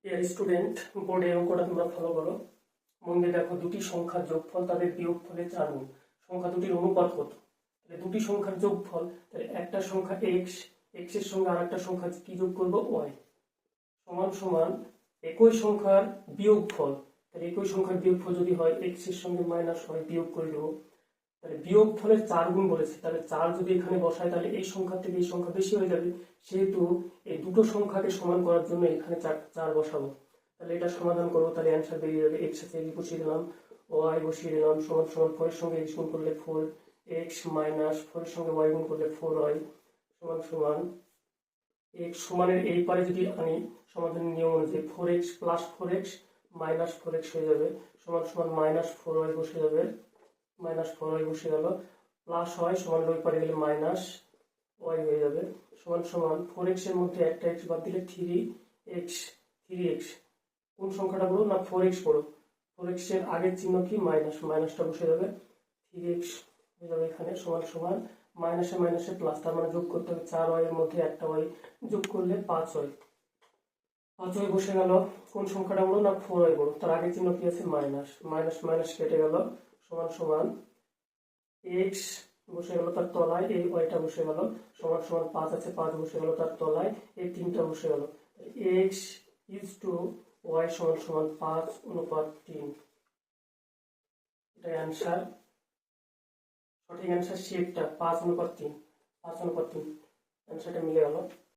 Dear student, বোর্ডে অঙ্কটা তোমরা ফলো করো। মন দিয়ে দেখো, দুটি সংখ্যার যোগফল তাদের বিয়োগফলের 4 গুণ। সংখ্যা দুটির অনুপাত কত? তাহলে দুটি সংখ্যার যোগফল, তাহলে একটা সংখ্যা এক্স, এক্স এর সঙ্গে আর একটা সংখ্যা কি যোগ করবো? ওয়াই, সমান সমান একই সংখ্যার বিয়োগফল। তাহলে একই সংখ্যার বিয়োগফল যদি হয় এক্স এর সঙ্গে মাইনাস হয়, বিয়োগ করে দেবো। তাহলে বিয়োগ ফলের 4 গুণ বলেছে, তাহলে 4 যদি এখানে বসায় তাহলে এই সংখ্যা থেকে এই সংখ্যা বেশি হয়ে যাবে। সেহেতু এই দুটো সংখ্যাকে সমান করার জন্য এখানে 4 বসাবো। তাহলে এটা সমাধান করবো, তাহলে অ্যান্সার বেরিয়ে যাবে। এক্স আছে এক্স বসিয়ে দিলাম, ওয়াই বসিয়ে দিলাম, সমান সমান 4 এর সঙ্গে এক্স গুণ করলে 4 এক্স মাইনাস 4 এর সঙ্গে ওয়াই গুণ করলে 4 ওয়াই সমান সমান এক্স সমানের এই পারে যদি আমি সমাধানের নিয়ম অনুযায়ী 4x plus 4x minus 4x হয়ে যাবে, সমান সমান মাইনাস 4y বসে যাবে, মাইনাস 4y বসে গেল, প্লাস হয় সমান ওই পারে গেলে মাইনাস ওয়াই হয়ে যাবে, সমান সমান 4x এর মধ্যে একটা x বাদ দিলে 3x, 3x কোন সংখ্যাটা বলো না? 4x বলো। 4x এর আগের চিহ্ন কি? মাইনাস, মাইনাসটা বসে যাবে, 3x হয়ে যাবে এখানে, সমান সমান মাইনাসে মাইনাসে প্লাস, তার মানে যোগ করতে হবে 4y এর মধ্যে একটা y যোগ করলে 5y, 5y বসে গেল। কোন সংখ্যাটা বলো না? 4y বলো, তার আগের চিহ্ন কি আছে? মাইনাস, মাইনাস মাইনাস কেটে গেল, সমান সমান এক্স বসে গেল তার তলায়, এই ওয়াইটা বসে গেল, সমান সমান 5 আছে 5 বসে গেল তার তলায়, এই 3টা বসে গেল। এক্স ইজ টু ওয়াই সমান সমান 5:3। এটা অ্যান্সার, সঠিক অ্যান্সার সি একটা, 5:3, 5:3 অ্যান্সারটা মিলে গেল।